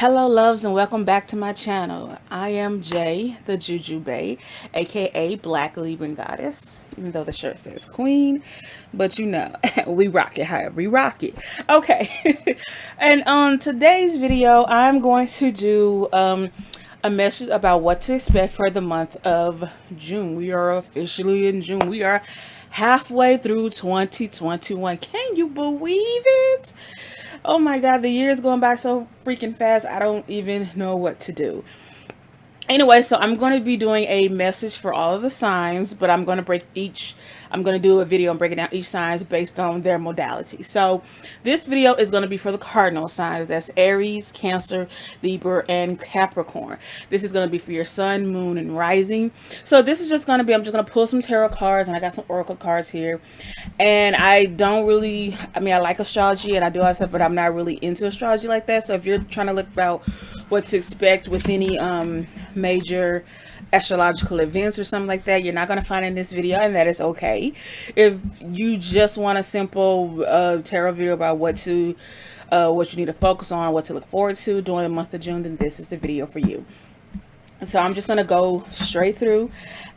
Hello loves and welcome back to my channel. I am Jay, the Juju Bae, aka Black Libran Goddess, even though the shirt says Queen, but you know, we rock it however we rock it. Okay, and on today's video, I'm going to do a message about what to expect for the month of June. We are officially in June. We are halfway through 2021. Can you believe it? Oh my God, the year is going by so freaking fast. I don't even know what to do. Anyway, so I'm going to be doing a message for all of the signs, but I'm going to do a video and breaking down each signs based on their modality. So this video is going to be for the cardinal signs. That's Aries, Cancer, Libra, and Capricorn. This is going to be for your sun, moon, and rising. So this is just going to be, I'm just going to pull some tarot cards, and I got some oracle cards here. And I don't really, I like astrology and I do all that stuff, but I'm not really into astrology like that. So if you're trying to look about what to expect with any major astrological events or something like that, you're not going to find in this video, and that is okay. If you just want a simple tarot video about what you need to focus on, what to look forward to during the month of June, then this is the video for you. So I'm just going to go straight through,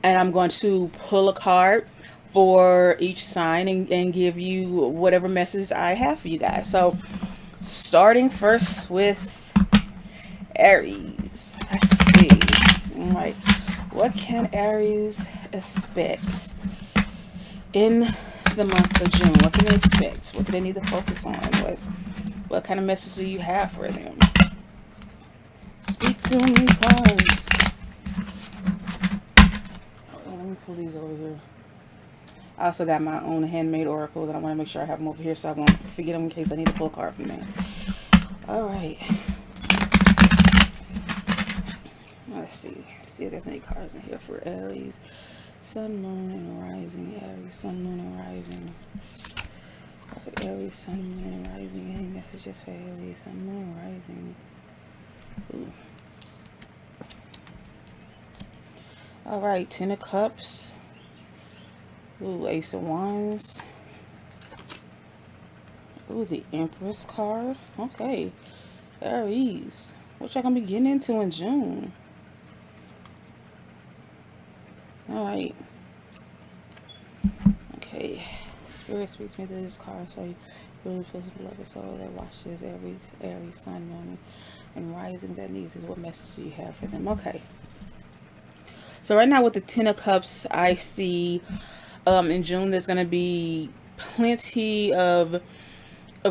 and I'm going to pull a card for each sign and give you whatever message I have for you guys. So starting first with Aries. Let's see. All right. What can Aries expect in the month of June? What can they expect? What do they need to focus on? What kind of message do you have for them? Speak to me, cards. Let me pull these over here. I also got my own handmade oracles, and I want to make sure I have them over here so I won't forget them in case I need to pull a card from them. All right. Let's see if there's any cards in here for Aries. Sun, moon, and rising. Aries, sun, moon, and rising. All right, Aries, sun, moon, and rising. Any messages for Aries, sun, moon, and rising? Ooh. All right, Ten of Cups. Ooh, Ace of Wands. Ooh, the Empress card. Okay. Aries. What y'all gonna be getting into in June? Alright. Okay. Spirit speaks me through this card. So you really feel the beloved soul that watches Aries, sun, moon, and rising that needs is what message do you have for them? Okay. So right now with the Ten of Cups, I see in June there's going to be plenty of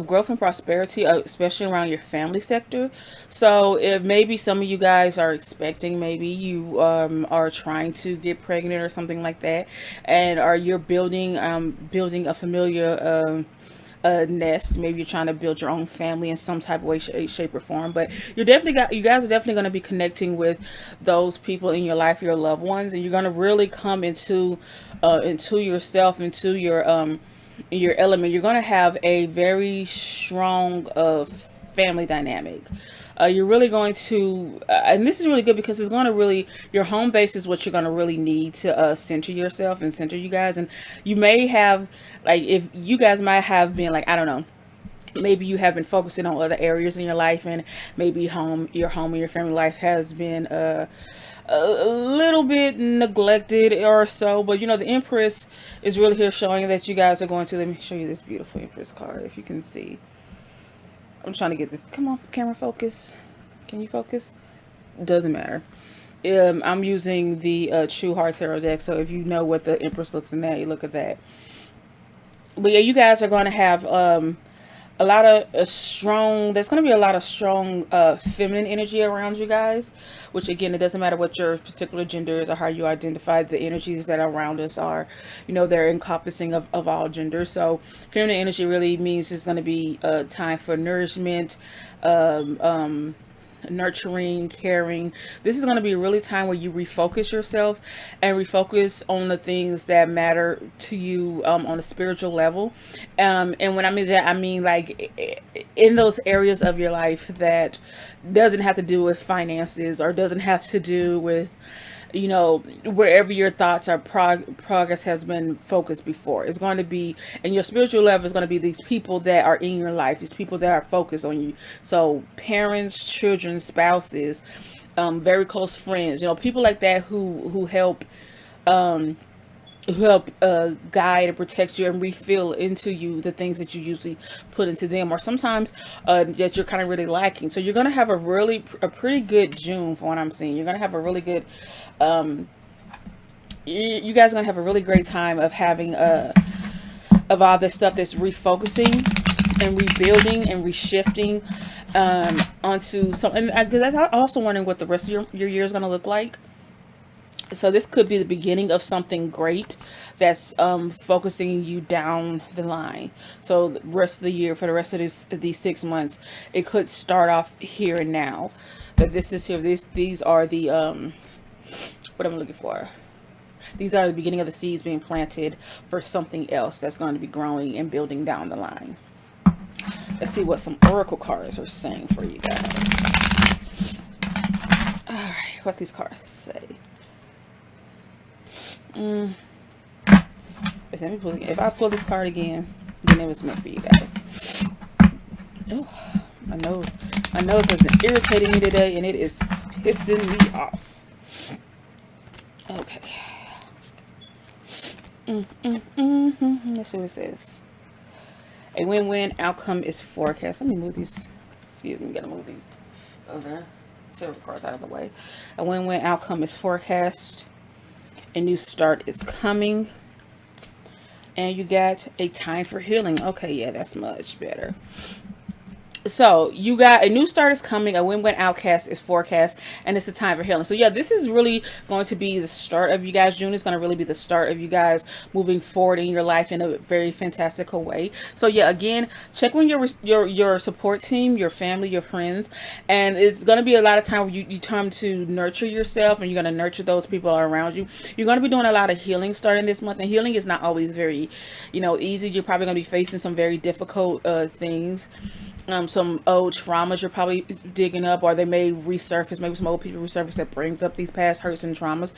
growth and prosperity, especially around your family sector. So if maybe some of you guys are expecting, maybe you are trying to get pregnant or something like that, and you're building a familiar nest. Maybe you're trying to build your own family in some type of way, shape or form, but you guys are definitely going to be connecting with those people in your life, your loved ones, and you're going to really come into yourself, into your element. You're going to have a very strong family dynamic. You're really going to, and this is really good because it's going to really, your home base is what you're going to really need to center yourself and center you guys. And you may have, like, if you guys might have been like, I don't know, maybe you have been focusing on other areas in your life, and maybe your home and your family life has been a little bit neglected or so. But you know, the Empress is really here showing that you guys are going to, let me show you this beautiful Empress card if you can see. I'm trying to get this, come on, camera, focus. Can you focus? Doesn't matter. I'm using the True Heart Tarot deck, so if you know what the Empress looks in that, you look at that. But yeah, you guys are going to have a lot of there's going to be a lot of strong feminine energy around you guys, which again, it doesn't matter what your particular gender is or how you identify. The energies that are around us are, you know, they're encompassing of all genders. So feminine energy really means it's going to be a time for nourishment, nurturing, caring. This is going to be a really time where you refocus yourself and refocus on the things that matter to you on a spiritual level. And when I mean that, I mean like in those areas of your life that doesn't have to do with finances or doesn't have to do with, you know, wherever your thoughts are, progress has been focused before. It's going to be, and your spiritual level is going to be these people that are in your life, these people that are focused on you. So parents, children, spouses, very close friends, you know, people like that who help, guide and protect you and refill into you the things that you usually put into them, or sometimes that you're kind of really lacking. So you're gonna have a pretty good June, for what I'm seeing. You're gonna have a really good, you guys are gonna have a really great time of having of all this stuff that's refocusing and rebuilding and reshifting onto something. Because I'm also wondering what the rest of your year is gonna look like. So this could be the beginning of something great that's focusing you down the line. So the rest of the year, for the rest of these 6 months, it could start off here and now. That this is here. These are the what I'm looking for. These are the beginning of the seeds being planted for something else that's going to be growing and building down the line. Let's see what some oracle cards are saying for you guys. All right, what these cards say. If I pull this card again, then it was meant for you guys. Oh, my nose has been irritating me today, and it is pissing me off. Okay. Let's see what it says. A win-win outcome is forecast. Let me move these. Excuse me, gotta move these other silver cards out of the way. A win-win outcome is forecast. A new start is coming. And you got a time for healing. Okay, yeah, that's much better. So you got a new start is coming, a win-win outcast is forecast, and it's a time for healing. So yeah, this is really going to be the start of you guys. June is going to really be the start of you guys moving forward in your life in a very fantastical way. So yeah, again, check on your support team, your family, your friends, and it's going to be a lot of time where you time to nurture yourself, and you're going to nurture those people around you. You're going to be doing a lot of healing starting this month, and healing is not always very, you know, easy. You're probably going to be facing some very difficult things. Some old traumas you're probably digging up, or they may resurface. Maybe some old people resurface that brings up these past hurts and traumas.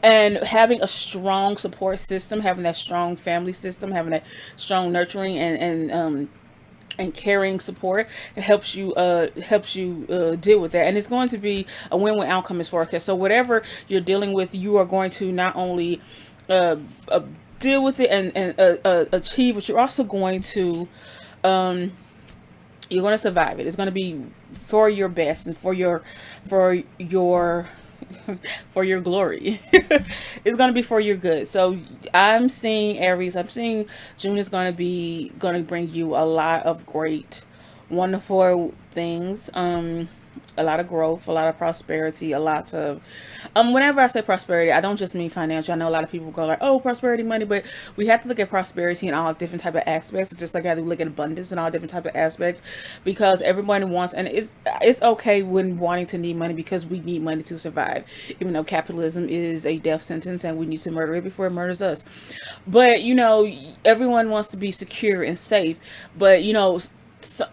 And having a strong support system, having that strong family system, having that strong nurturing and caring support, it helps you deal with that. And it's going to be a win-win outcome is forecast. So whatever you're dealing with, you are going to not only deal with it and achieve, but you're also going to you're going to survive it. It's going to be for your best and for your for your glory. It's going to be for your good. So I'm seeing Aries. I'm seeing June is going to bring you a lot of great, wonderful things. A lot of growth, a lot of prosperity, a lot of whenever I say prosperity, I don't just mean financial. I know a lot of people go like, oh, prosperity, money, but we have to look at prosperity in all different type of aspects. It's just like how we look at abundance in all different type of aspects, because everybody wants, and it's okay when wanting to need money, because we need money to survive, even though capitalism is a death sentence and we need to murder it before it murders us. But you know, everyone wants to be secure and safe, but you know, so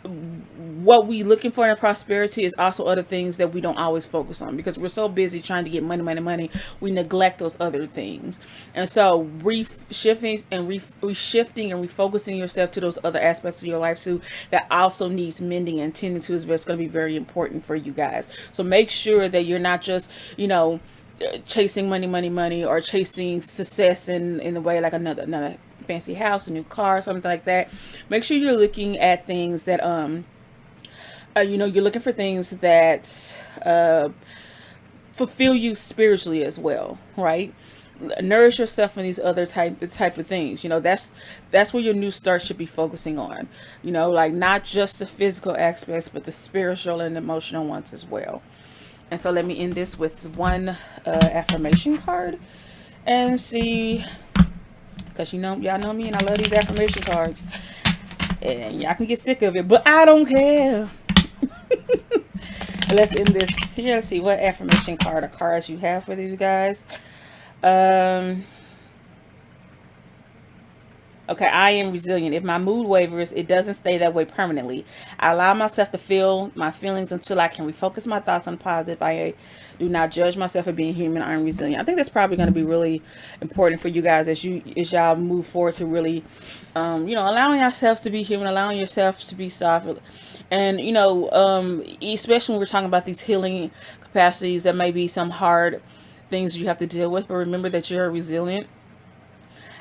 what we looking for in prosperity is also other things that we don't always focus on, because we're so busy trying to get money, we neglect those other things. And so reshifting and refocusing yourself to those other aspects of your life too, that also needs mending and tending to, is going to be very important for you guys. So make sure that you're not just, you know, chasing money, or chasing success in the way like another fancy house, a new car, something like that. Make sure you're looking at things that you know, you're looking for things that fulfill you spiritually as well, right? Nourish yourself in these other type of things. You know, that's where your new start should be focusing on. You know, like not just the physical aspects, but the spiritual and emotional ones as well. And so let me end this with one affirmation card and see, because you know, y'all know me and I love these affirmation cards, and y'all can get sick of it, but I don't care. Let's end this here. Let's see what affirmation card or cards you have for these guys. Okay, I am resilient. If my mood wavers, it doesn't stay that way permanently. I allow myself to feel my feelings until I can refocus my thoughts on the positive. I do not judge myself for being human. I'm resilient. I think that's probably going to be really important for you guys as y'all move forward to really, allowing yourselves to be human, allowing yourself to be soft, and especially when we're talking about these healing capacities, that may be some hard things you have to deal with. But remember that you're resilient,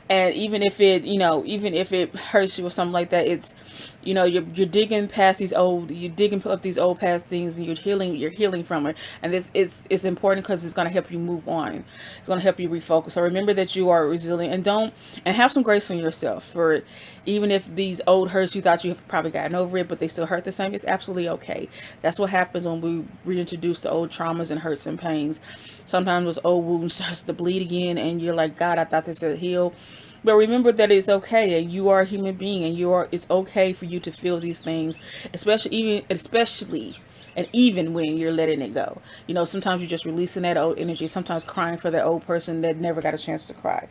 and even if it even if it hurts you or something like that, it's you're digging past you're digging up these old past things, and you're healing from it. And this it's important because it's going to help you move on. It's going to help you refocus. So remember that you are resilient, and don't and have some grace on yourself for even if these old hurts, you thought you have probably gotten over it, but they still hurt the same. It's absolutely okay. That's what happens when we reintroduce the old traumas and hurts and pains. Sometimes those old wounds starts to bleed again, and you're like, God, I thought this would heal. But remember that it's okay, and you are a human being, and it's okay for you to feel these things, especially and even when you're letting it go. Sometimes you're just releasing that old energy, sometimes crying for that old person that never got a chance to cry.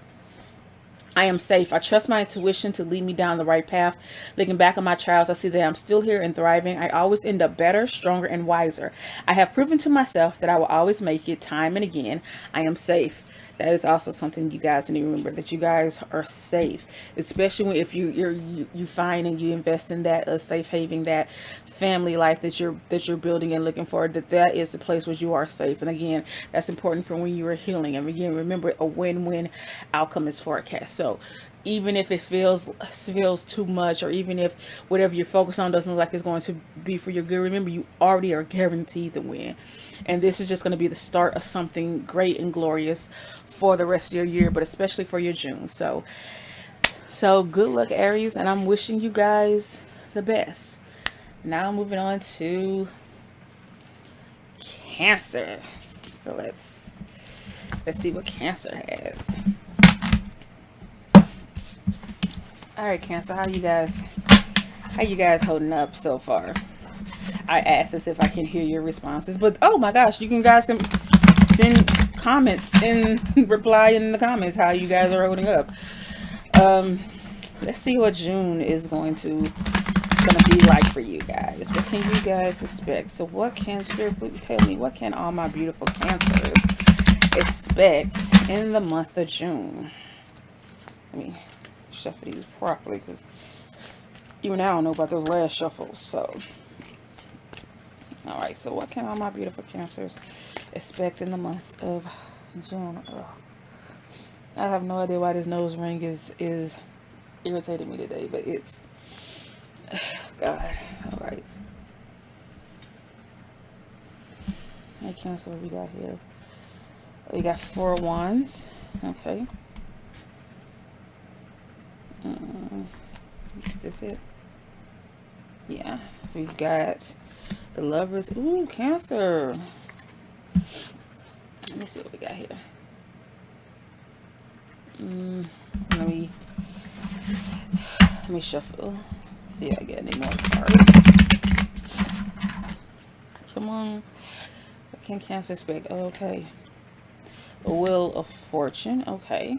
I am safe. I trust my intuition to lead me down the right path. Looking back on my trials, I see that I'm still here and thriving. I always end up better, stronger, and wiser. I have proven to myself that I will always make it time and again. I am safe. That is also something you guys need to remember, that you guys are safe, especially when if you find and you invest in that safe haven, that family life that you're building and looking for, that is the place where you are safe. And again, that's important for when you are healing. And again, remember, a win-win outcome is forecast. So even if it feels too much, or even if whatever you're focused on doesn't look like it's going to be for your good, remember, you already are guaranteed the win. And this is just going to be the start of something great and glorious for the rest of your year, but especially for your June. So good luck, Aries, and I'm wishing you guys the best. Now moving on to Cancer. So let's see what Cancer has. All right, Cancer, how you guys holding up so far? I asked as if I can hear your responses, but oh my gosh, guys can send comments and reply in the comments how you guys are holding up. Let's see what June is gonna be like for you guys. What can you guys expect? So what can Spirit tell me? What can all my beautiful Cancers expect in the month of June? Let me shuffle these properly, because even I don't know about those last shuffles. So all right, so what can all my beautiful Cancers expect in the month of June? Oh, I have no idea why this nose ring is irritating me today, but it's God. All right. Hey, Cancer, what we got here? We got 4 of Wands. Okay. Is this it? Yeah. We've got the Lovers. Ooh, Cancer. Let me see what we got here. Let me shuffle. See if I get any more cards. Come on. What can Cancer expect? Okay. The Wheel of Fortune. Okay.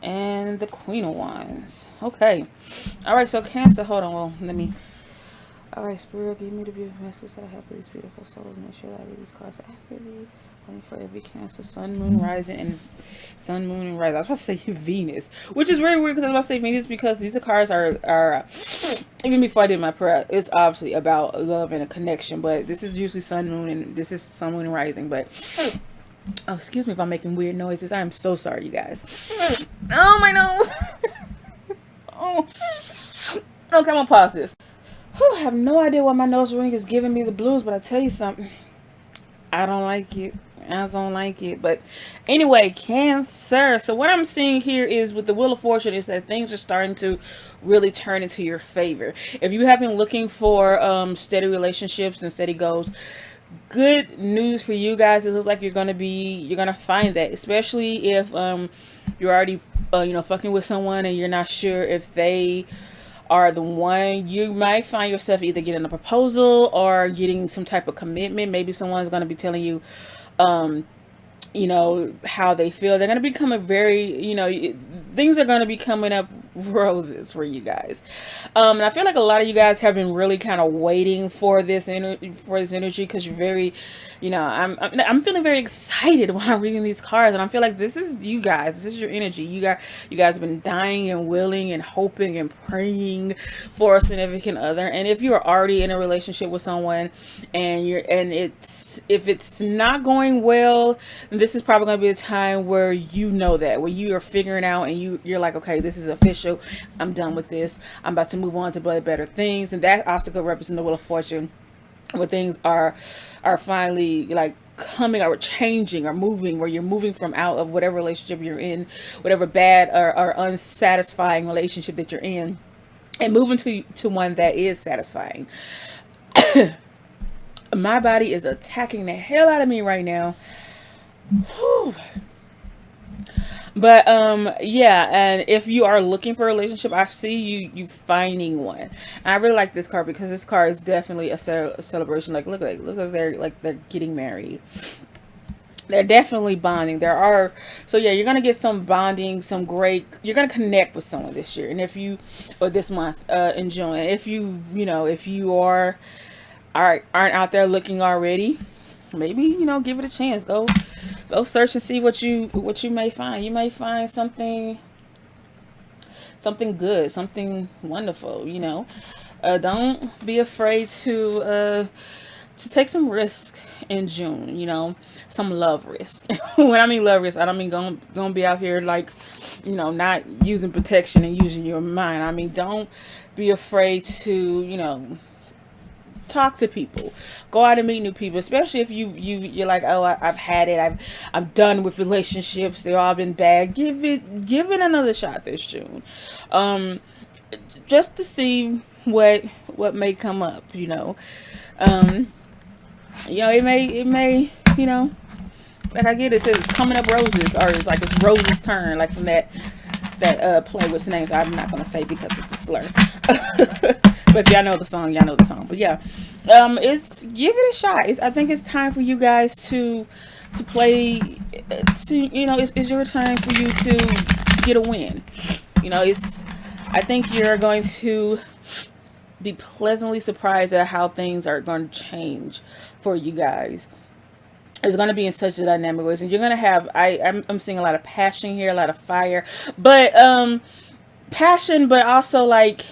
And the Queen of Wands. Okay. All right, so Cancer, hold on. Well, all right, Spirit, give me the beautiful message that I have for these beautiful souls. Make sure that I read these cards accurately. Only for every Cancer, Sun, Moon, Rising, and Sun, Moon, and Rising. I was about to say Venus, which is very weird because I was about to say Venus, because these cards are even before I did my prayer, it's obviously about love and a connection. But this is usually Sun, Moon, and this is Sun, Moon, and Rising. But oh, excuse me if I'm making weird noises. I am so sorry, you guys. Oh, my nose. Oh. Okay, I'm gonna pause this. I have no idea why my nose ring is giving me the blues, but I tell you something, I don't like it. I don't like it. But anyway, Cancer. So what I'm seeing here is with the Wheel of Fortune is that things are starting to really turn into your favor. If you have been looking for steady relationships and steady goals, good news for you guys. It looks like you're gonna find that, especially if you're already fucking with someone and you're not sure if they are the one. You might find yourself either getting a proposal or getting some type of commitment. Maybe someone's going to be telling you you know, how they feel. They're going to become a very, you know, things are going to be coming up roses for you guys. And I feel like a lot of you guys have been really kind of waiting for this energy, because you're very, you know, I'm feeling very excited when I'm reading these cards, and I feel like this is you guys. This is your energy. You guys have been dying and willing and hoping and praying for a significant other. And if you're already in a relationship with someone, and if it's not going well, this is probably going to be a time where you know that, where you are figuring out, and you're like, okay, this is official. I'm done with this. I'm about to move on to better things. And that also could represent the Wheel of Fortune, where things are finally like coming or changing or moving, where you're moving from out of whatever relationship you're in, whatever bad or unsatisfying relationship that you're in, and moving to one that is satisfying. My body is attacking the hell out of me right now. Whew. But yeah, and if you are looking for a relationship, I see you finding one. And I really like this card, because this card is definitely a celebration. Like look they're getting married. They're definitely bonding. So yeah, you're gonna get some bonding, you're gonna connect with someone this year. And if you, or this month, in June, and if you aren't out there looking already, maybe, you know, give it a chance. Go search and see what you may find. You may find something good, something wonderful, you know. Don't be afraid to take some risk in June, you know, some love risk. When I mean love risk, I don't mean gonna be out here like, you know, not using protection and using your mind. I mean, don't be afraid to, you know, talk to people, go out and meet new people, especially if you're like, oh, I've had it, I'm done with relationships, they've all been bad. Give it another shot this June, just to see what may come up, you know. You know, it may, you know, like I get it, says it's coming up roses, or it's like it's Rose's turn, like from that play, which names I'm not gonna say because it's a slur. But if y'all know the song, y'all know the song. But yeah, give it a shot. I think it's time for you guys to play. You know, it's your time for you to get a win. You know, I think you're going to be pleasantly surprised at how things are going to change for you guys. It's going to be in such a dynamic ways, and you're going to have, I'm seeing a lot of passion here, a lot of fire, but passion, but also like,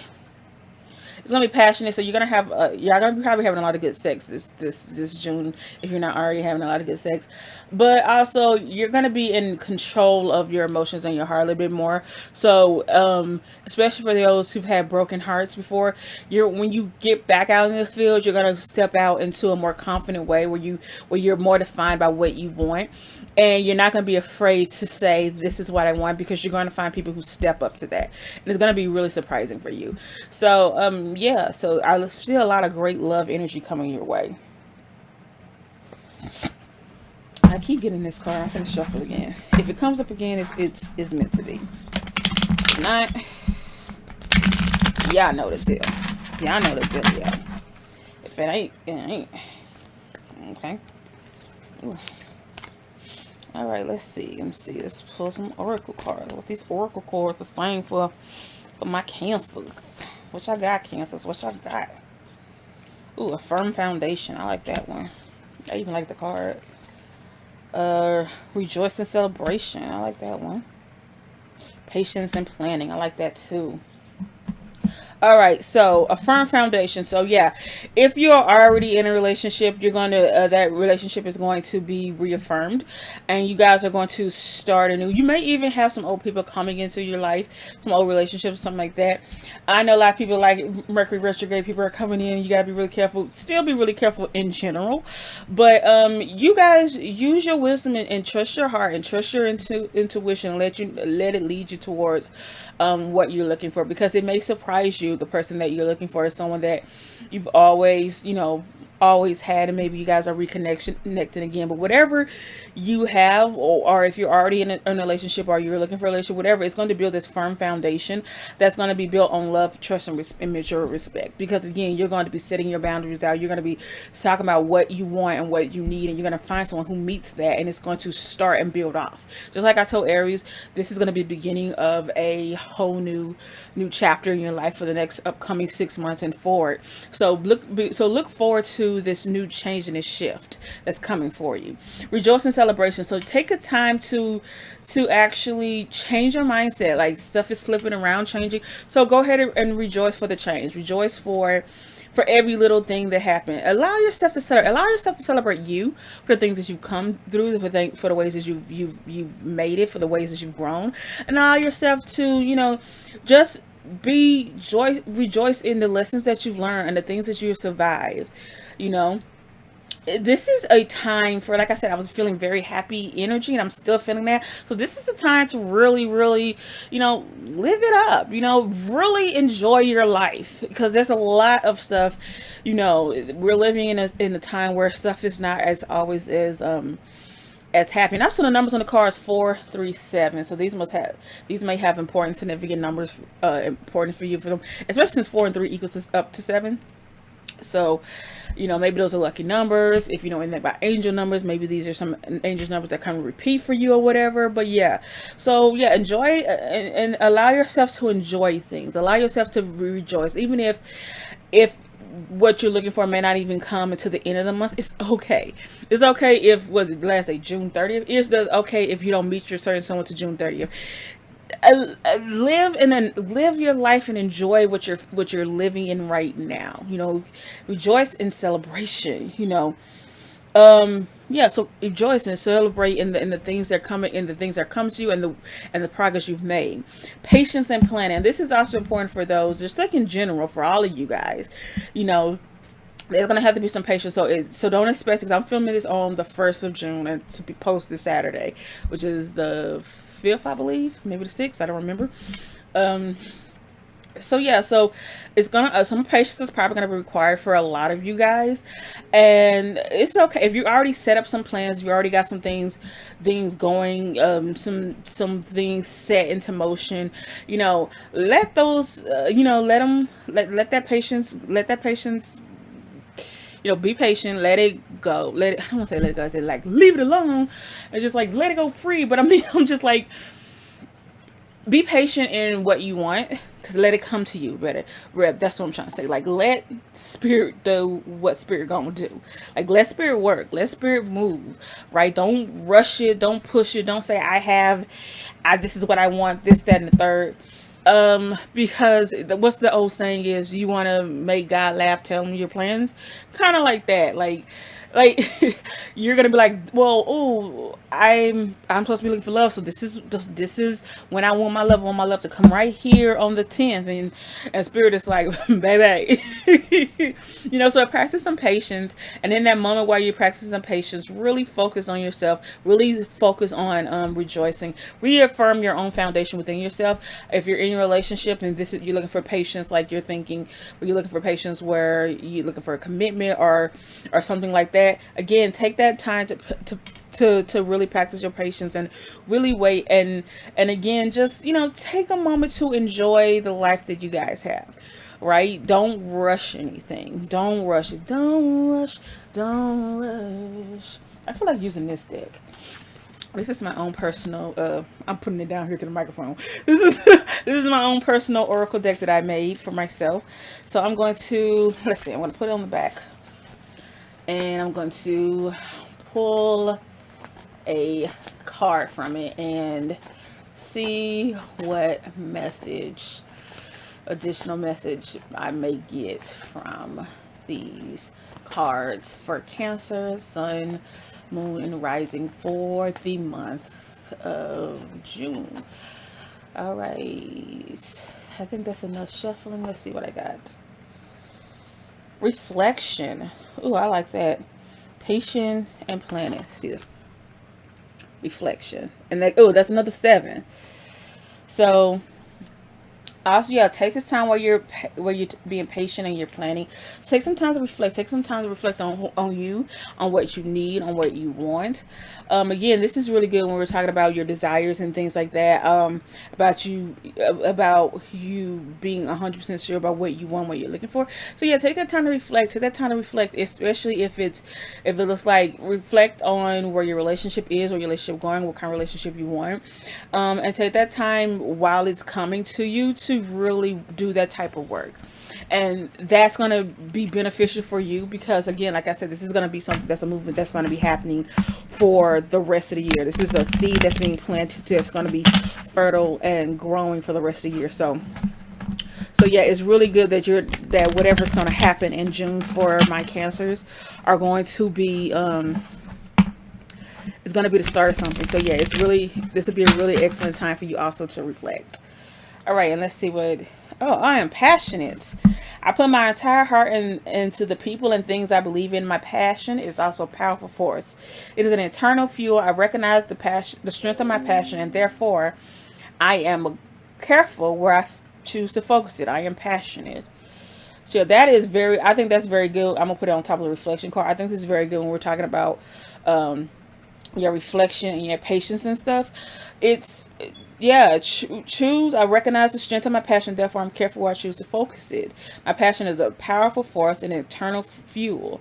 it's gonna be passionate. So you're gonna have you're gonna be probably having a lot of good sex this June, if you're not already having a lot of good sex. But also you're gonna be in control of your emotions and your heart a little bit more. So especially for those who've had broken hearts before, when you get back out in the field, you're gonna step out into a more confident way, where you're more defined by what you want. And you're not going to be afraid to say, this is what I want, because you're going to find people who step up to that. And it's going to be really surprising for you. So, yeah, so I feel a lot of great love energy coming your way. I keep getting this card. I'm going to shuffle again. If it comes up again, it's meant to be. If not, y'all know the deal. Y'all know the deal, yeah. If it ain't, it ain't. Okay. Ooh. All right, let's see. Let's pull some oracle cards. What these oracle cards are saying for my Cancers. What y'all got, Cancers? What y'all got? Ooh, a firm foundation. I like that one. I even like the card. Rejoice and celebration. I like that one. Patience and planning. I like that too. All right, so a firm foundation. So yeah, if you're already in a relationship, you're going to that relationship is going to be reaffirmed, and you guys are going to start anew. You may even have some old people coming into your life, some old relationships, something like that. I know a lot of people, like Mercury retrograde, people are coming in. You gotta be really careful. Still be really careful in general, but you guys use your wisdom and trust your heart and trust your intuition. Let it lead you towards what you're looking for, because it may surprise you. The person that you're looking for is someone that you've always, you know, always had, and maybe you guys are reconnecting again. But whatever you have, or if you're already in a relationship, or you're looking for a relationship, whatever, it's going to build this firm foundation that's going to be built on love, trust, and mutual respect. Because again, you're going to be setting your boundaries out. You're going to be talking about what you want and what you need, and you're going to find someone who meets that, and it's going to start and build off. Just like I told Aries, this is going to be the beginning of a whole new chapter in your life for the next upcoming 6 months and forward. So look forward to this new change and this shift that's coming for you. Rejoice in celebration. So take a time to actually change your mindset. Like, stuff is slipping around, changing. So go ahead and rejoice for the change. Rejoice for every little thing that happened. Allow yourself to celebrate you for the things that you've come through, for the ways that you've made it, for the ways that you've grown, and allow yourself to, you know, just rejoice in the lessons that you've learned and the things that you've survived. You know, this is a time for, like I said, I was feeling very happy energy, and I'm still feeling that. So this is a time to really, really, you know, live it up, you know, really enjoy your life, because there's a lot of stuff, you know, we're living in a time where stuff is not as always as happy. And also the numbers on the card is 4, 3, 7. So these may have important, significant numbers, important for you, for them, especially since 4 and 3 equals up to 7. So, you know, maybe those are lucky numbers. If you know anything about angel numbers, maybe these are some angel numbers that kind of repeat for you or whatever. But yeah, so yeah, enjoy and allow yourself to enjoy things. Allow yourself to rejoice, even if what you're looking for may not even come until the end of the month. It's okay. It's okay if, was it last day, June 30th? It's okay if you don't meet your certain someone to June 30th. Live your life and enjoy what you're living in right now. You know, rejoice in celebration. You know, yeah. So rejoice and celebrate in the things that are coming, in the things that come to you, and the progress you've made. Patience and planning. This is also important for those, just like in general for all of you guys. You know, there's gonna have to be some patience. So don't expect, because I'm filming this on the 1st of June and to be posted Saturday, which is the 5th, I believe, maybe the 6th, I don't remember. So yeah, so it's gonna some patience is probably gonna be required for a lot of you guys, and it's okay if you already set up some plans, you already got some things going, some things set into motion. You know, let those you know, let that patience, you know, be patient, let it go. I don't want to say let it go, I say like leave it alone. It's just like let it go free. But I mean, I'm just like, be patient in what you want, because let it come to you. That's what I'm trying to say. Like, let spirit do what spirit gonna do. Like, let spirit work, let spirit move, right? Don't rush it, don't push it, don't say this is what I want, this, that, and the third. Because what's the old saying is, you want to make God laugh, tell him your plans, kind of like that. Like you're gonna be like, well, oh, I'm supposed to be looking for love, so this is when I want my love to come right here on the 10th, and spirit is like, baby. You know, so practice some patience, and in that moment while you're practicing some patience, really focus on yourself, really focus on rejoicing, reaffirm your own foundation within yourself. If you're in a relationship and you're looking for patience, like you're thinking, or you're looking for patience where you're looking for a commitment or something like that, again, take that time to really practice your patience and really wait, and again, just, you know, take a moment to enjoy the life that you guys have, right? Don't rush anything. Don't rush it. Don't rush. I feel like using this deck. This is my own personal, I'm putting it down here to the microphone. This is my own personal oracle deck that I made for myself. So I'm going to, let's see, I'm going to put it on the back, and I'm going to pull a card from it and see what additional message I may get from these cards for Cancer, Sun, Moon, and Rising for the month of June. All right, I think that's enough shuffling. Let's see what I got. Reflection. Ooh, I like that. Patient and planning. See, reflection, and that, oh, that's another 7. So Also, yeah, take this time while you're being patient and you're planning. Take some time to reflect. Take some time to reflect on you, on what you need, on what you want. Again, this is really good when we're talking about your desires and things like that. About you being 100% sure about what you want, what you're looking for. So yeah, take that time to reflect. Take that time to reflect, especially if it looks like, reflect on where your relationship is, or your relationship going, what kind of relationship you want, and take that time while it's coming to you to really do that type of work. And that's going to be beneficial for you because, again, like I said, this is going to be something that's a movement that's going to be happening for the rest of the year. This is a seed that's being planted that's going to be fertile and growing for the rest of the year. So yeah, it's really good that whatever's going to happen in June for my Cancers are going to be it's going to be the start of something. So yeah, this would be a really excellent time for you also to reflect. All right, and let's see what. Oh, I am passionate. I put my entire heart into the people and things I believe in. My passion is also a powerful force. It is an internal fuel. I recognize the strength of my passion, and therefore, I am careful where I choose to focus it. I am passionate. So that is I think that's very good. I'm gonna put it on top of the reflection card. I think this is very good when we're talking about your reflection and your patience and stuff. It's, yeah, choose. I recognize the strength of my passion, therefore I'm careful where I choose to focus it. My passion is a powerful force and an eternal fuel.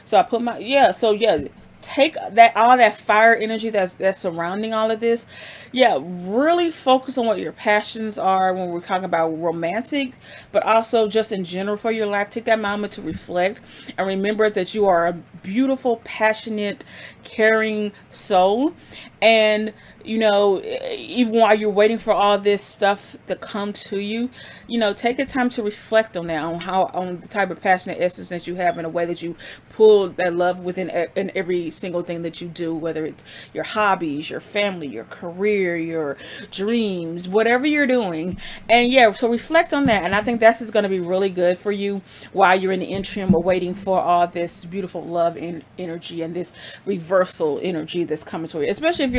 So I put my, yeah, so yeah, take that, all that fire energy that's surrounding all of this. Yeah, really focus on what your passions are when we're talking about romantic, but also just in general for your life. Take that moment to reflect and remember that you are a beautiful, passionate, caring soul. And even while you're waiting for all this stuff to come to you, take a time to reflect on that, on the type of passionate essence that you have, in a way that you pull that love within in every single thing that you do, whether it's your hobbies, your family, your career, your dreams, whatever you're doing. And yeah, so reflect on that. And I think that's just going to be really good for you while you're in the interim or waiting for all this beautiful love and energy and this reversal energy that's coming to you. Especially if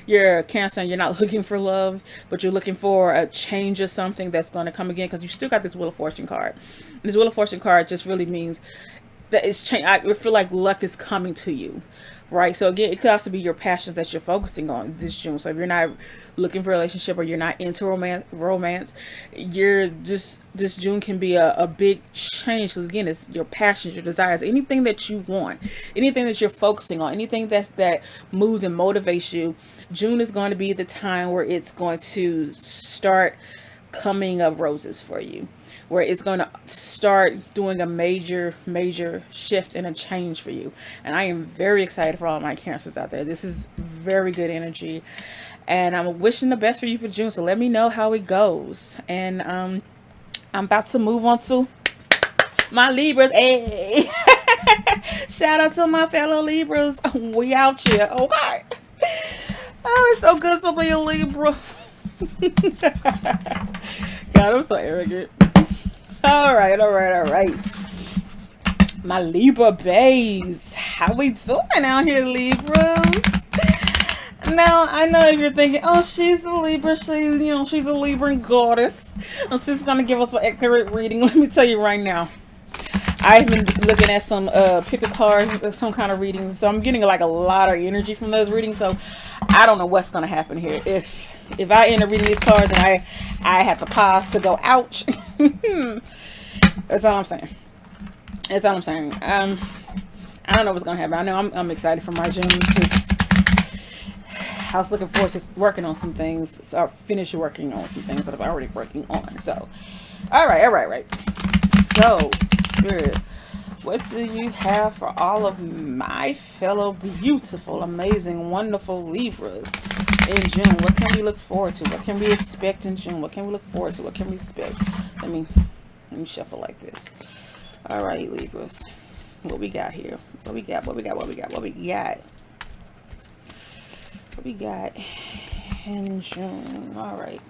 you're a Cancer and you're not looking for love, but you're looking for a change or something that's going to come again, because you still got this Wheel of Fortune card. This Wheel of Fortune card just really means that it's change. I feel like luck is coming to you, right? So again, it could also be your passions that you're focusing on this June. So if you're not looking for a relationship or you're not into romance, you're just, this June can be a big change, because again, it's your passions, your desires, anything that you want, anything that you're focusing on, anything that moves and motivates you. June is going to be the time where it's going to start coming up roses for you, where it's going to start doing a major shift and a change for you. And I am very excited for all my Cancers out there. This is very good energy, and I'm wishing the best for you for June. So let me know how it goes. And I'm about to move on to my Libras. Hey, shout out to my fellow Libras. We out here. Okay. Oh, it's so good to be a Libra. God, I'm so arrogant. All right. My Libra babes, how we doing out here, Libras? Now, I know if you're thinking, oh, she's a Libra, she's a Libra goddess. And she's gonna give us an accurate reading. Let me tell you right now, I've been looking at some pick a card, some kind of readings. So I'm getting like a lot of energy from those readings. So I don't know what's gonna happen here. If I end up reading these cards and I have to pause to go, ouch. That's all I'm saying. I don't know what's gonna happen. I know I'm excited for my June, because I was looking forward to working on some things. So finish working on some things that I'm already working on. So, all right. So, Spirit, what do you have for all of my fellow beautiful, amazing, wonderful Libras in June? What can we look forward to? What can we expect in June? What can we look forward to? What can we expect? Let me shuffle like this. All right, Libras. What we got here? What we got in June? All right.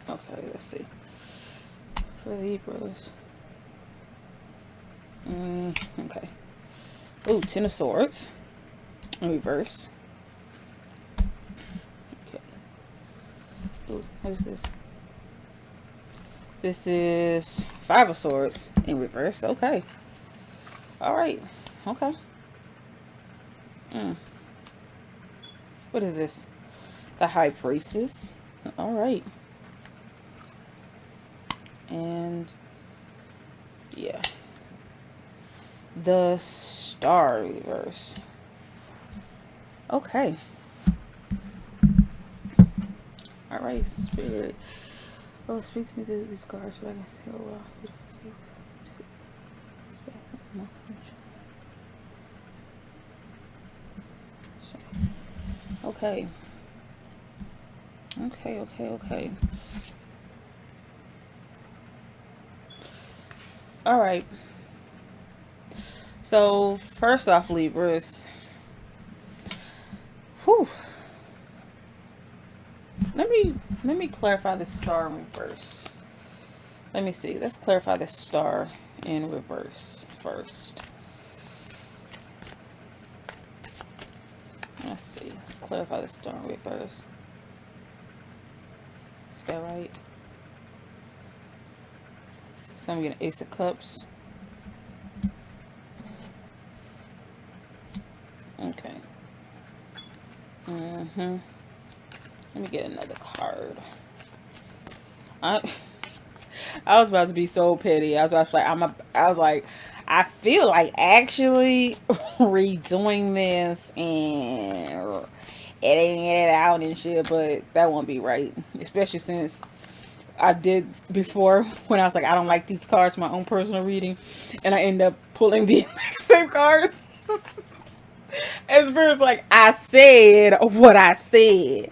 Okay, let's see. For Libras. Okay. Ooh, Ten of Swords in reverse. Okay. Ooh, What is this? This is Five of Swords in reverse. Okay. All right. Okay. What is this? The High Priestess. All right. And yeah. The Star reverse. Okay. All right, Spirit. Oh, speak to me through these cards so I can say, oh, wow. Okay. Okay. All right. So, first off, Libras. Whew. Let me clarify the star in reverse. Let me see. Let's clarify the star in reverse first. Let's see. Let's clarify the star in reverse. Is that right? So I'm getting Ace of Cups. Okay. Let me get another card. I was about to be so petty. I was like, I feel like actually redoing this and editing it out and shit, but that won't be right. Especially since I did before when I was like, I don't like these cards, my own personal reading, and I end up pulling the same cards. And Spirit's like, I said what I said.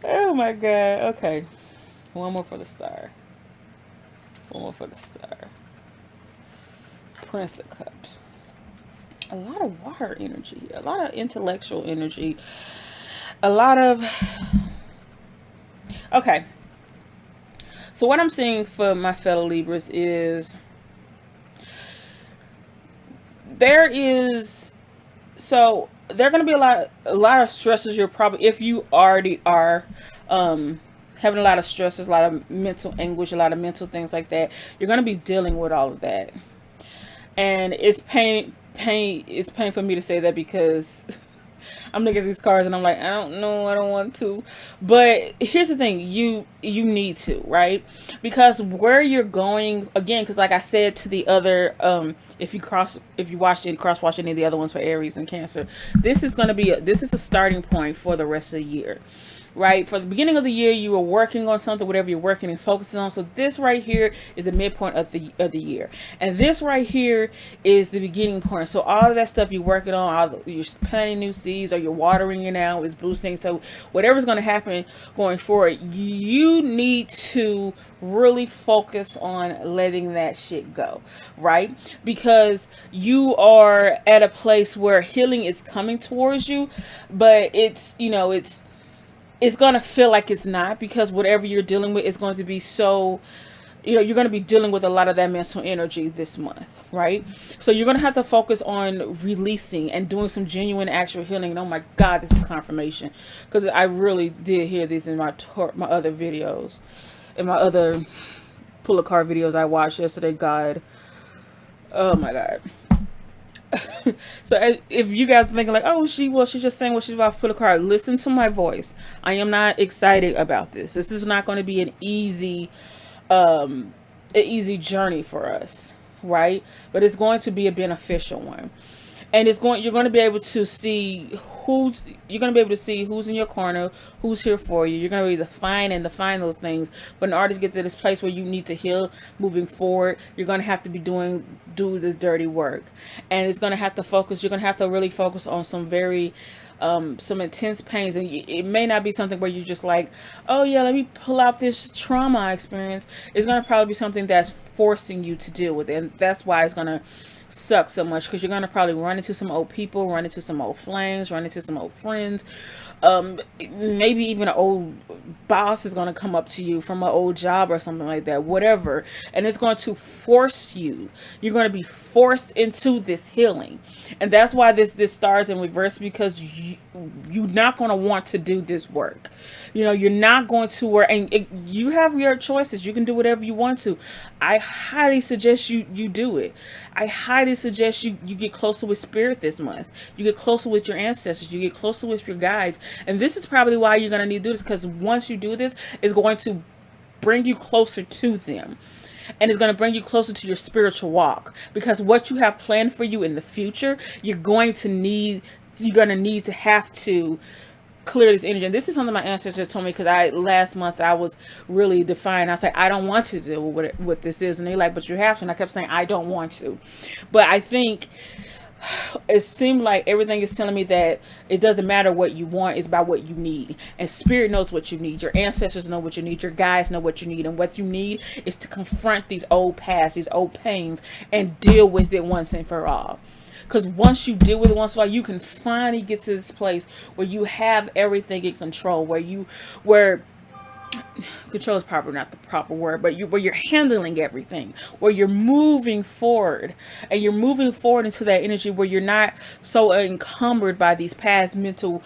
Oh my god. Okay. One more for the star. One more for the star. Prince of Cups. A lot of water energy. A lot of intellectual energy. A lot of... Okay. So what I'm seeing for my fellow Libras is... There is... So there are going to be a lot of stresses. You're probably, if you already are having a lot of stresses, a lot of mental anguish, a lot of mental things like that, you're going to be dealing with all of that. And it's it's pain for me to say that because I'm looking at these cards and I'm like, I don't know, I don't want to. But here's the thing, you need to, right? Because where you're going, again, because like I said to the other, if you cross watch any of the other ones for Aries and Cancer, this is going to be this is a starting point for the rest of the year. Right? For the beginning of the year, you were working on something, whatever you're working and focusing on. So this right here is the midpoint of the year. And this right here is the beginning point. So all of that stuff you're working on, you're planting new seeds or you're watering it now, is boosting. So whatever's going to happen going forward, you need to really focus on letting that shit go, right? Because you are at a place where healing is coming towards you, but it's, you know, it's going to feel like it's not, because whatever you're dealing with is going to be so, you know, you're going to be dealing with a lot of that mental energy this month, right? So you're going to have to focus on releasing and doing some genuine actual healing. And oh my God, this is confirmation, because I really did hear this in my other videos, in my other pull a card videos I watched yesterday. God, oh my God. So if you guys are thinking like, oh, she's just saying what she's about to put a card, listen to my voice. I am not excited about this. This is not going to be an easy journey for us, right? But it's going to be a beneficial one. And you're going to be able to see who's in your corner, who's here for you. You're going to be able to find those things. But in order to get to this place where you need to heal moving forward, you're going to have to be do the dirty work. And it's going to have to focus. You're going to have to really focus on some very some intense pains, and it may not be something where you're just like, oh yeah, let me pull out this trauma experience. It's going to probably be something that's forcing you to deal with it, and that's why it's going to suck so much, because you're going to probably run into some old people, run into some old flames, run into some old friends. Maybe even an old boss is going to come up to you from an old job or something like that, whatever. And it's going to force you. You're going to be forced into this healing. And that's why this starts in reverse, because you're not going to want to do this work. You know, you're not going to work, and you have your choices. You can do whatever you want to. I highly suggest you do it. I highly suggest you get closer with spirit this month. You get closer with your ancestors. You get closer with your guides. And this is probably why you're going to need to do this, because once you do this, it's going to bring you closer to them. And it's going to bring you closer to your spiritual walk, because what you have planned for you in the future, you're going to need to have to clear this energy. And this is something my ancestor told me, because last month I was really defiant. I was like, I don't want to do what this is. And they're like, but you have to. And I kept saying, I don't want to. But I think it seemed like everything is telling me that it doesn't matter what you want, it's about what you need. And spirit knows what you need. Your ancestors know what you need. Your guides know what you need. And what you need is to confront these old past, these old pains, and deal with it once and for all. Because once you deal with it once in a while, you can finally get to this place where you have everything in control, where control is probably not the proper word, but where you're handling everything, where you're moving forward, and you're moving forward into that energy where you're not so encumbered by these past mental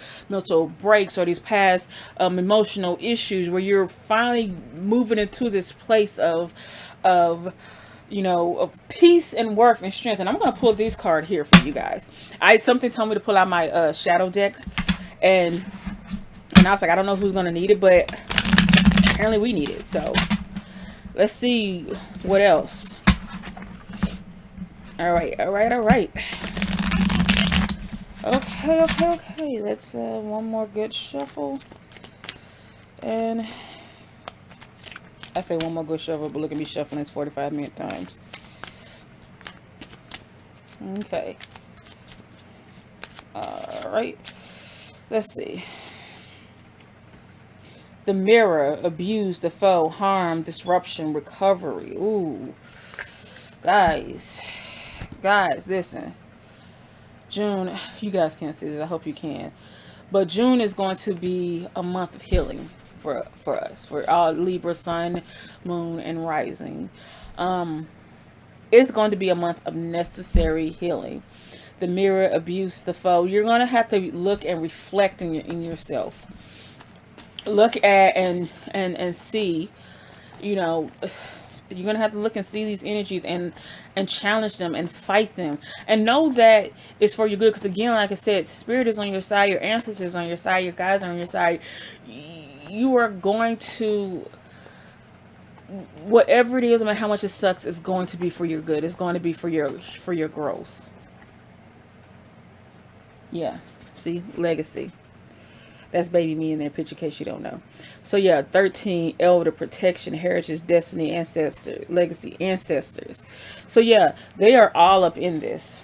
breaks or these past emotional issues, where you're finally moving into this place of peace and worth and strength. And I'm going to pull this card here for you guys. Something told me to pull out my shadow deck, and I was like, I don't know who's going to need it, but apparently we need it. So let's see what else. All right. Okay. Let's one more good shuffle. And I say one more good shuffle, but look at me shuffling this 45-minute times. Okay. All right. Let's see. The mirror, abuse, the foe, harm, disruption, recovery. Ooh. Guys, listen. June, you guys can't see this. I hope you can. But June is going to be a month of healing for us, for all Libra, sun, moon, and rising. It's going to be a month of necessary healing. The mirror, abuse, the foe. You're going to have to look and reflect in yourself. Look at and see, you're going to have to look and see these energies and challenge them and fight them, and know that it's for your good. Because again, like I said, spirit is on your side, your ancestors on your side, your guides are on your side. You are going to, whatever it is, no matter how much it sucks, it's going to be for your good. It's going to be for your growth. Yeah, see, legacy. That's baby me in that picture, in case you don't know. So yeah, 13, elder, protection, heritage, destiny, ancestor, legacy, ancestors. So yeah, they are all up in this.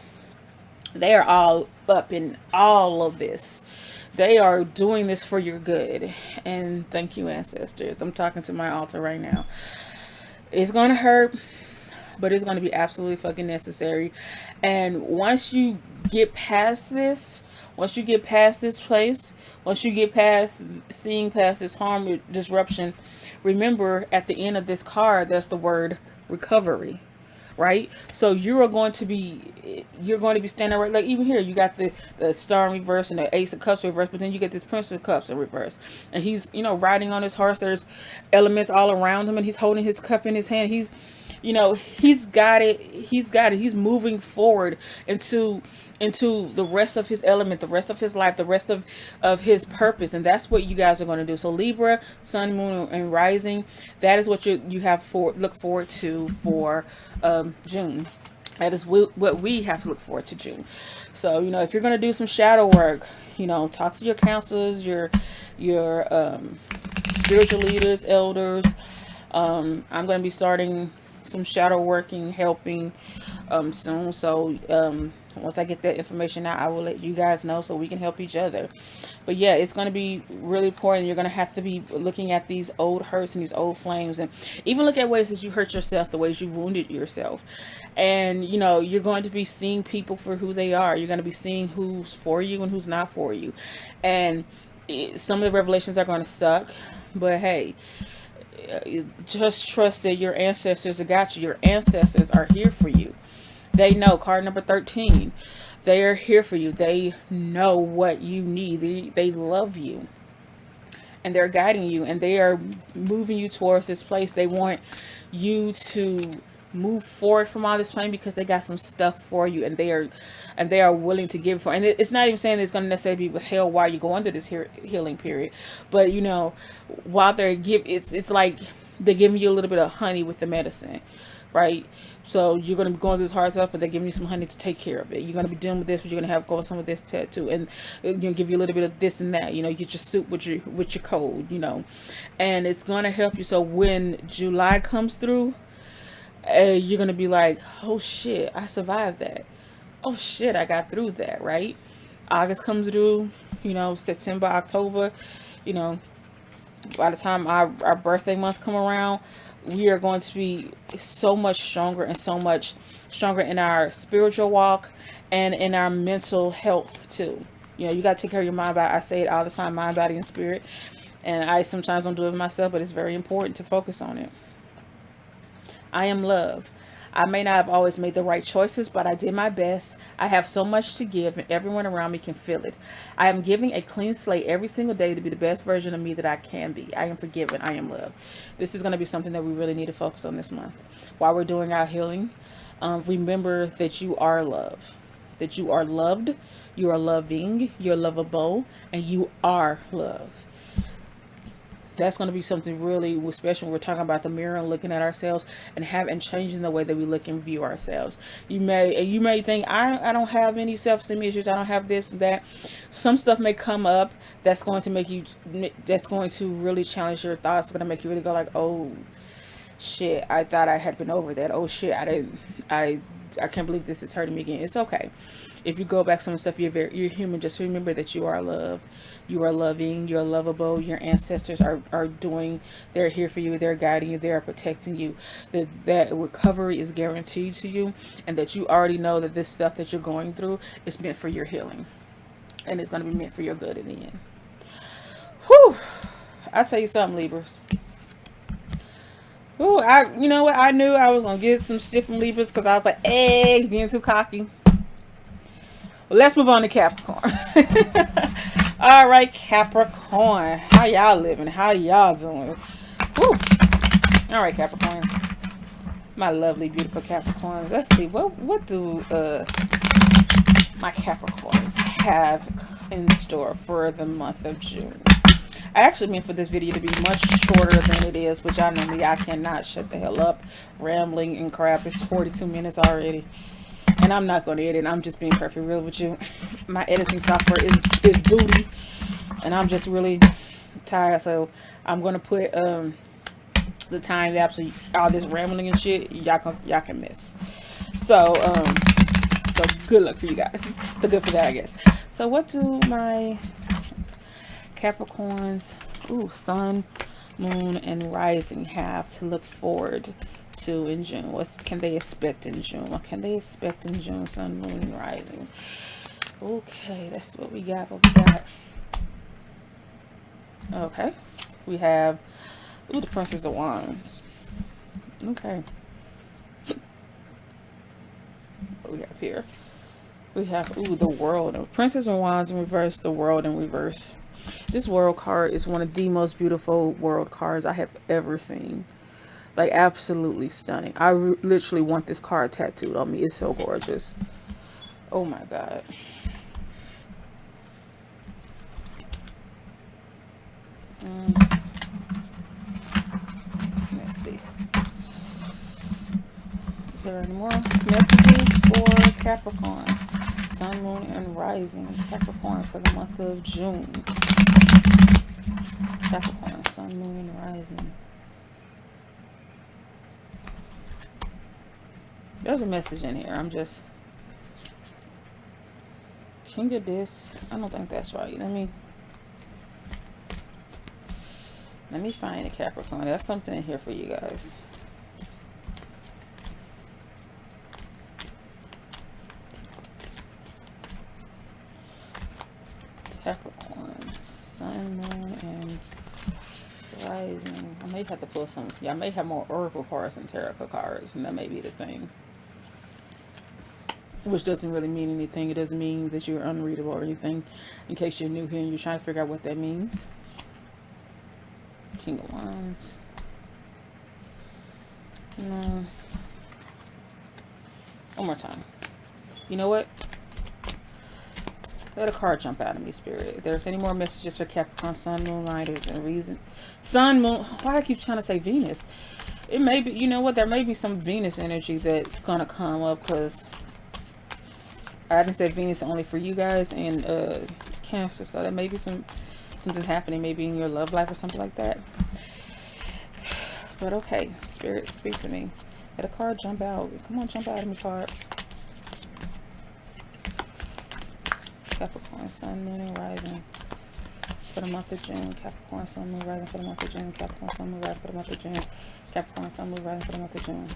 They are all up in all of this. They are doing this for your good. And thank you, ancestors. I'm talking to my altar right now. It's going to hurt, but it's going to be absolutely fucking necessary. And once you get past this, once you get past this place, once you get past seeing past this harm, disruption, remember at the end of this card, there's the word recovery, right? So you're going to be standing right, like even here, you got the star in reverse and the ace of cups reverse, but then you get this prince of cups in reverse. And he's, riding on his horse. There's elements all around him, and he's holding his cup in his hand. He's got it. He's moving forward into the rest of his element, the rest of his life, the rest of his purpose. And that's what you guys are going to do. So Libra, sun, moon, and rising, that is what you have look forward to for June. That is what we have to look forward to June. So, if you're going to do some shadow work, talk to your counselors, your spiritual leaders, elders. I'm going to be starting some shadow working, helping soon. So Once I get that information out, I will let you guys know so we can help each other. But yeah, it's going to be really important. You're going to have to be looking at these old hurts and these old flames, and even look at ways that you hurt yourself, the ways you wounded yourself. And you know, you're going to be seeing people for who they are. You're going to be seeing who's for you and who's not for you. And some of the revelations are going to suck, but hey, just trust that your ancestors have got you. Your ancestors are here for you. They know. Card number 13. They are here for you. They know what you need. They love you. And they're guiding you. And they are moving you towards this place. They want you to move forward from all this pain because they got some stuff for you. And they are willing to give for. And it's not even saying it's going to necessarily be withheld while you go under this healing period. But you know, while they're it's like they're giving you a little bit of honey with the medicine, right? So you're going to be going through this hard stuff, but they're giving you some honey to take care of it. You're going to be dealing with this, but you're going to have going some of this tattoo, and you're going to give you a little bit of this and that. You know, get your soup with your cold. You know, and it's going to help you. So when July comes through, you're going to be like, oh shit, I survived that. Oh shit, I got through that. Right? August comes through. You know, September, October. You know, by the time our birthday months come around, we are going to be so much stronger, and so much stronger in our spiritual walk and in our mental health too. You know, you got to take care of your mind, body. I say it all the time, mind, body, and spirit. And I sometimes don't do it myself, but it's very important to focus on it. I am love. I may not have always made the right choices, but I did my best. I have so much to give, and everyone around me can feel it. I am giving a clean slate every single day to be the best version of me that I can be. I am forgiven. I am loved. This is going to be something that we really need to focus on this month. While we're doing our healing, remember that you are loved. That you are loved. You are loving. You're lovable. And you are love. That's going to be something really special when we're talking about the mirror and looking at ourselves and changing the way that we look and view ourselves. You may think, I don't have any self-esteem issues. I don't have this and that. Some stuff may come up that's going to really challenge your thoughts. It's going to make you really go like, oh shit, I thought I had been over that. Oh shit, I can't believe this is hurting me again. It's okay. If you go back some stuff, you're human. Just remember that you are love. You are loving. You're lovable. Your ancestors they're here for you. They're guiding you. They're protecting you. That recovery is guaranteed to you. And that you already know that this stuff that you're going through is meant for your healing. And it's going to be meant for your good in the end. Whew. I'll tell you something, Libras. Ooh, you know what? I knew I was going to get some shit from Libras because I was like, hey, you're getting too cocky. Well, let's move on to Capricorn. All right, Capricorn. How y'all living? How y'all doing? Woo. All right, Capricorns. My lovely, beautiful Capricorns. Let's see. What do my Capricorns have in store for the month of June? I actually meant for this video to be much shorter than it is, but y'all know me. I cannot shut the hell up. Rambling and crap. It's 42 minutes already. And I'm not going to edit. I'm just being perfectly real with you. My editing software is booty. And I'm just really tired. So I'm going to put the time lapse of all this rambling and shit. Y'all can miss. So good luck for you guys. So good for that, I guess. So what do my Capricorns, sun, moon, and rising have to look forward to in June? What can they expect in June? What can they expect in June? Sun, moon, and rising. Okay, that's what we got. Okay, we have the Princess of Wands. Okay, what we have here? We have the World. Princess of Wands in reverse. The World in reverse. This World card is one of the most beautiful World cards I have ever seen. Like, absolutely stunning. I literally want this card tattooed on me. It's so gorgeous. Oh my god. Let's see. Is there any more messages for Capricorn? Sun, moon, and rising. Capricorn for the month of June. Capricorn, sun, moon, and rising. There's a message in here. I'm just King of this. I don't think that's right. Let me find a Capricorn. There's something in here for you guys. Capricorn, Sun, Moon, and Rising. I may have to pull some. Yeah, I may have more Oracle cards than Tarot cards, and that may be the thing. Which doesn't really mean anything. It doesn't mean that you're unreadable or anything. In case you're new here and you're trying to figure out what that means. King of Wands. No. One more time. You know what? Let a card jump out of me, Spirit. If there's any more messages for Capricorn, Sun, Moon, Riders, and reason. Sun, Moon. Why do I keep trying to say Venus? It may be, you know what? There may be some Venus energy that's going to come up, because I didn't say Venus only for you guys and Cancer. So there may be something happening maybe in your love life or something like that. But okay, Spirit, speak to me. Let a card jump out. Come on, jump out of me, card. Capricorn, Sun, Moon, and Rising for the month of June. Capricorn, Sun, Moon, Rising for the month of June. Capricorn, Sun, Moon, Rising for the month of June. Capricorn, Sun, Moon, Rising for the month of June.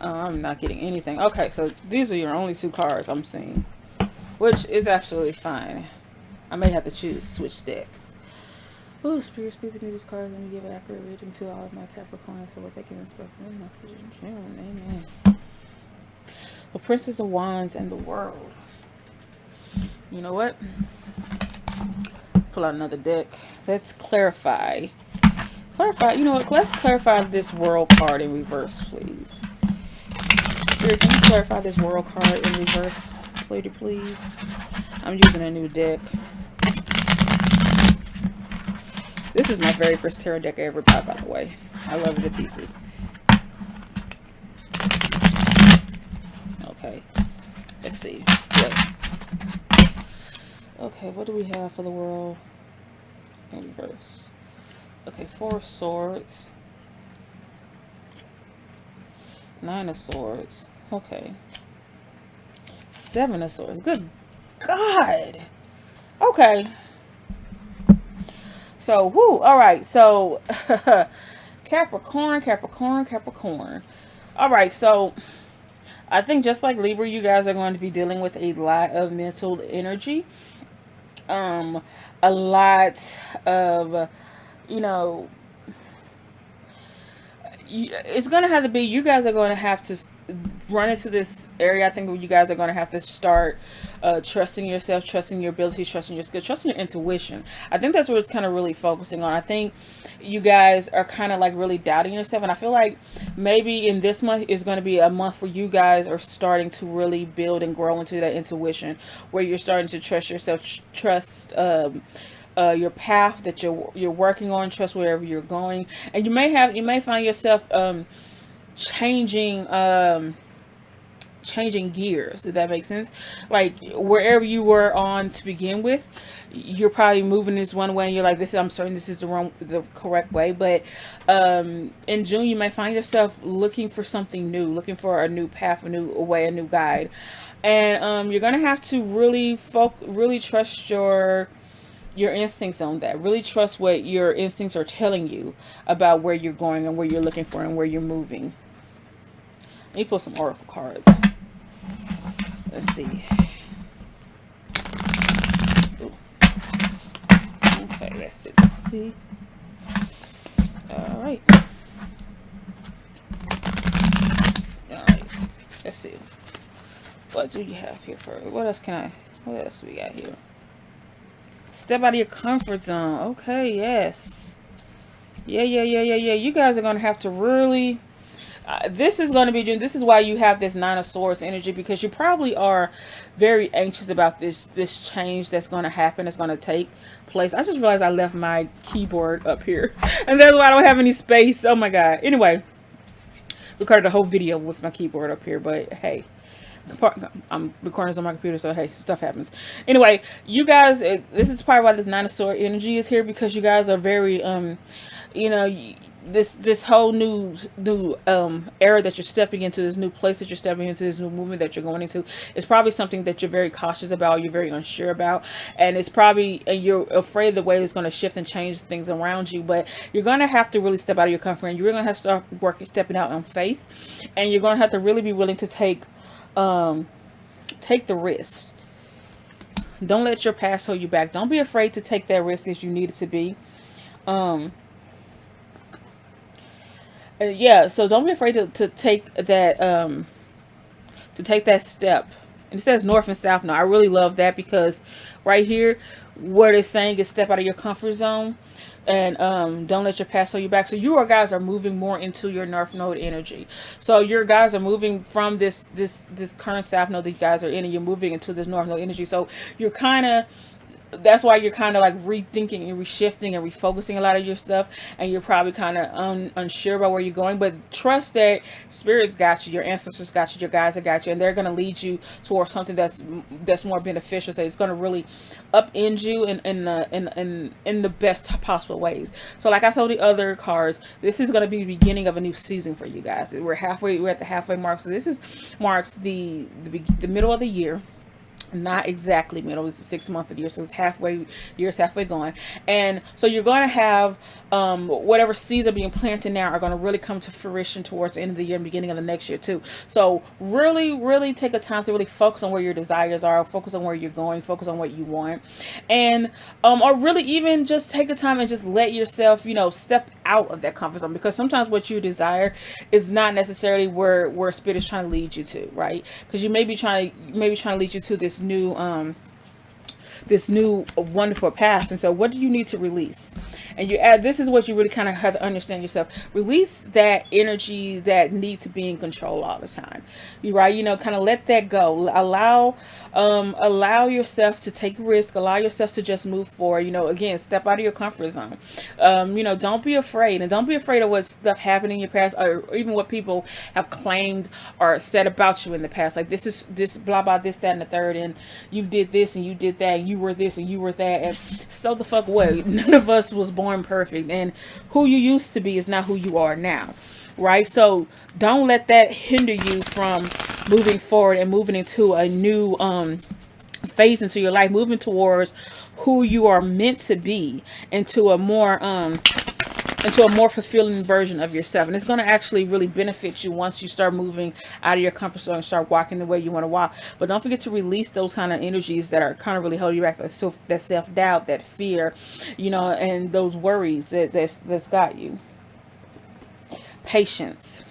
I'm not getting anything. Okay, so these are your only two cards I'm seeing, which is actually fine. I may have to switch decks. Oh, Spirit, speak to me these cards. Let me give an accurate reading to all of my Capricorns for what they can expect in the month of June. Amen. The Princess of Wands and the World. You know what? Pull out another deck. Let's clarify. You know what? Let's clarify this World card in reverse, please. Spirit, can you clarify this World card in reverse, lady, please? I'm using a new deck. This is my very first tarot deck I ever bought, by the way. I love it to pieces. Okay, let's see. Okay, what do we have for the World in reverse? Okay, 4 of Swords, 9 of Swords. Okay, 7 of Swords. Good God. Okay. So, whoo. All right. So, Capricorn. All right. So, I think just like Libra, you guys are going to be dealing with a lot of mental energy. A lot of, you know, it's going to have to be, you guys are going to have to run into this area. I think you guys are going to have to start trusting yourself, trusting your abilities, trusting your skill, trusting your intuition. I think that's what it's kind of really focusing on. I think you guys are kind of like really doubting yourself, and I feel like maybe in this month is going to be a month where you guys are starting to really build and grow into that intuition, where you're starting to trust yourself, trust your path that you're working on, trust wherever you're going. And you may find yourself changing gears, if that makes sense. Like wherever you were on to begin with, you're probably moving this one way and you're like, I'm certain this is the correct way. But in June you may find yourself looking for something new, looking for a new path, a new way, a new guide. And you're gonna have to really trust your instincts on that. Really trust what your instincts are telling you about where you're going and where you're looking for and where you're moving. Let me pull some oracle cards. Let's see. Ooh. Okay, let's see. All right. Let's see. What do you have here for? What else we got here? Step out of your comfort zone. Okay, yes. Yeah. You guys are going to have to really... this is going to be June. This is why you have this 9 of Swords energy, because you probably are very anxious about this change that's going to happen, that's going to take place. I just realized I left my keyboard up here, and that's why I don't have any space. Oh my God. Anyway, recorded a whole video with my keyboard up here, but hey, I'm recording this on my computer, so hey, stuff happens. Anyway, you guys, this is probably why this 9 of Swords energy is here, because you guys are very, you know, this whole new era that you're stepping into, this new place that you're stepping into, this new movement that you're going into, is probably something that you're very cautious about, you're very unsure about, and it's probably, and you're afraid the way it's going to shift and change things around you. But you're going to have to really step out of your comfort zone. You're going to have to start stepping out on faith, and you're going to have to really be willing to take the risk. Don't let your past hold you back. Don't be afraid to take that risk as you need it to be. Yeah, so don't be afraid to take that step. And it says north and south now. I really love that, because right here what it's saying is step out of your comfort zone, and don't let your past hold you back. So you guys are moving more into your north node energy. So your guys are moving from this current south node that you guys are in, and you're moving into this north node energy. So you're kind of, that's why you're kind of like rethinking and reshifting and refocusing a lot of your stuff, and you're probably kind of unsure about where you're going. But trust that spirits got you, your ancestors got you, your guides have got you, and they're going to lead you towards something that's more beneficial. So it's going to really upend you in the best possible ways. So like I told the other cards, this is going to be the beginning of a new season for you guys. We're at the halfway mark. So this marks the middle of the year. Not exactly middle, it's the 6th month of the year, so it's year's halfway gone. And so you're going to have whatever seeds are being planted now are going to really come to fruition towards the end of the year and beginning of the next year too. So really take a time to really focus on where your desires are, focus on where you're going, focus on what you want, and or really even just take a time and just let yourself, step out of that comfort zone, because sometimes what you desire is not necessarily where spirit is trying to lead you to, right? Because you may be trying to lead you to this new wonderful path. And so what do you need to release? And this is what you really kind of have to understand yourself. Release that energy that needs to be in control all the time. Kind of let that go. Allow yourself to take risk. Allow yourself to just move forward. Again, step out of your comfort zone. Don't be afraid, and don't be afraid of what stuff happened in your past, or even what people have claimed or said about you in the past. Like this blah blah, this, that, and the third, and you did this and you did that, and you were this and you were that, and so the fuck what? None of us was born perfect, and who you used to be is not who you are now, right? So don't let that hinder you from moving forward and moving into a new phase into your life, moving towards who you are meant to be, into a more fulfilling version of yourself. And it's going to actually really benefit you once you start moving out of your comfort zone and start walking the way you want to walk. But don't forget to release those kind of energies that are kind of really holding you back, that self-doubt, that fear, and those worries that's got you. Patience.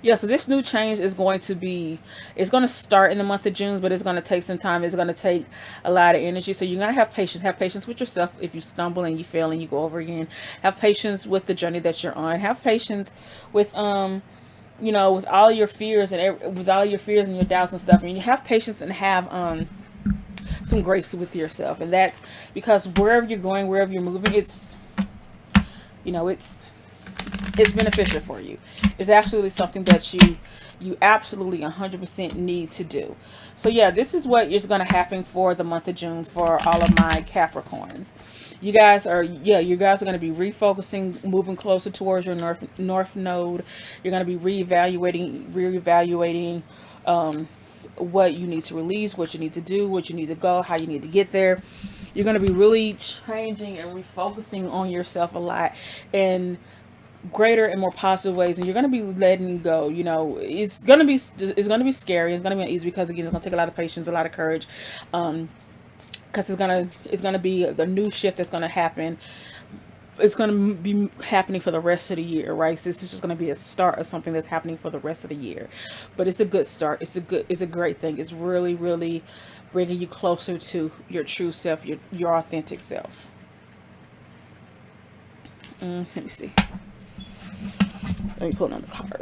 Yeah, so this new change is going to start in the month of June, but it's going to take some time. It's going to take a lot of energy. So you're going to have patience. Have patience with yourself. If you stumble and you fail and you go over again, have patience with the journey that you're on. Have patience with, with all your fears and your doubts and stuff. And you have patience and have, some grace with yourself. And that's because wherever you're going, wherever you're moving, it's beneficial for you. It's absolutely something that you absolutely 100% need to do. So yeah, this is what is going to happen for the month of June for all of my Capricorns. You guys are going to be refocusing, moving closer towards your north node. You're going to be reevaluating what you need to release, what you need to do, what you need to go, how you need to get there. You're going to be really changing and refocusing on yourself a lot in greater and more positive ways, and you're going to be letting go. It's going to be scary. It's going to be uneasy, because again, it's going to take a lot of patience, a lot of courage, because it's going to be the new shift that's going to happen. It's going to be happening for the rest of the year, right? So this is just going to be a start of something that's happening for the rest of the year. But it's a good start. It's a great thing. It's really, really bringing you closer to your true self, your authentic self. Let me see. Let me pull another card.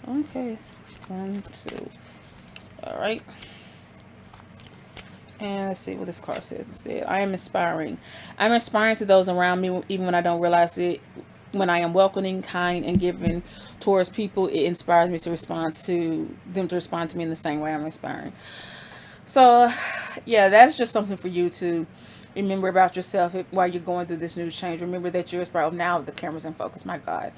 Okay. 1, 2. All right. And let's see what this card says instead. I am inspiring. I'm inspiring to those around me, even when I don't realize it. When I am welcoming, kind, and giving towards people, it inspires me to respond to them, to respond to me in the same way I'm inspiring. So, yeah, that's just something for you to, Remember about yourself while you're going through this new change. Remember that you're inspired. Now the camera's in focus. My God.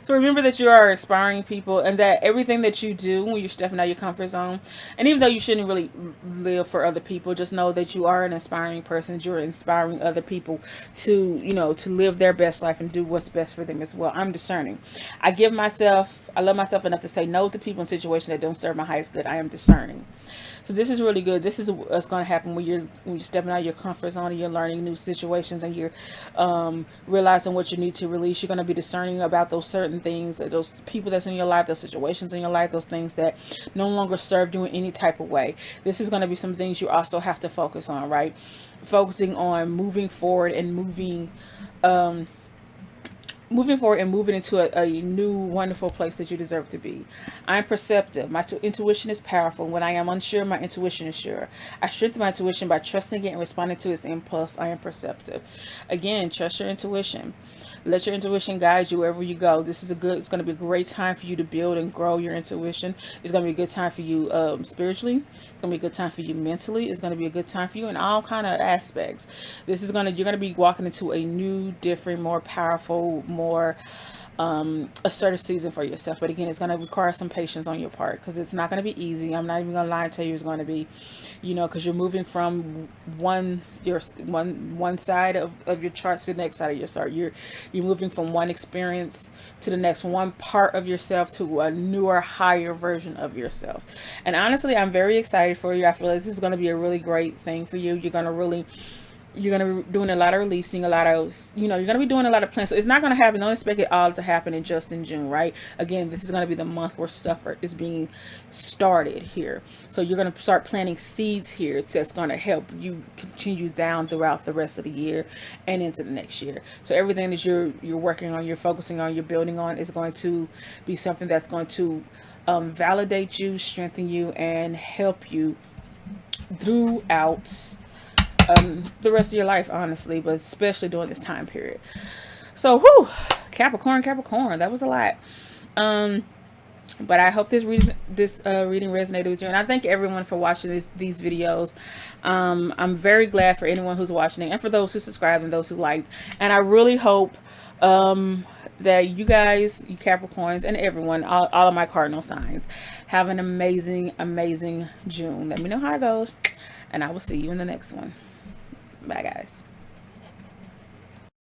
So remember that you are inspiring people, and that everything that you do when you're stepping out your comfort zone, and even though you shouldn't really live for other people, just know that you are an inspiring person. You're inspiring other people to, to live their best life and do what's best for them as well. I'm discerning. I love myself enough to say no to people in situations that don't serve my highest good. I am discerning. So this is really good. This is what's going to happen when you're stepping out of your comfort zone and you're learning new situations and you're realizing what you need to release. You're going to be discerning about those certain things, those people that's in your life, those situations in your life, those things that no longer serve you in any type of way. This is going to be some things you also have to focus on, right? Focusing on moving forward and moving forward and moving into a new wonderful place that you deserve to be. I'm perceptive. My intuition is powerful. When I am unsure, my intuition is sure. I strengthen my intuition by trusting it and responding to its impulse. I am perceptive. Again, trust your intuition. Let your intuition guide you wherever you go. It's going to be a great time for you to build and grow your intuition. It's going to be a good time for you spiritually. It's going to be a good time for you mentally. It's going to be a good time for you in all kind of aspects. You're going to be walking into a new, different, more powerful, more assertive season for yourself. But again, it's going to require some patience on your part, because it's not going to be easy. I'm not even going to lie and tell you it's going to be, because you're moving from one side of your charts to the next side of your chart. You're moving from one experience to the next, one part of yourself to a newer, higher version of yourself. And honestly, I'm very excited for you. I feel like this is going to be a really great thing for you. You're going to be doing a lot of releasing, you're going to be doing a lot of plans. So it's not going to happen. Don't expect it all to happen in June, right? Again, this is going to be the month where stuff is being started here. So you're going to start planting seeds here that's going to help you continue down throughout the rest of the year and into the next year. So everything that you're working on, you're focusing on, you're building on is going to be something that's going to validate you, strengthen you, and help you throughout the rest of your life, honestly, but especially during this time period. So, Capricorn, that was a lot. But I hope this reading resonated with you, and I thank everyone for watching these videos. I'm very glad for anyone who's watching it, and for those who subscribed and those who liked. And I really hope that you guys, you Capricorns, and everyone, all of my cardinal signs, have an amazing June. Let me know how it goes, and I will see you in the next one. Bye, guys.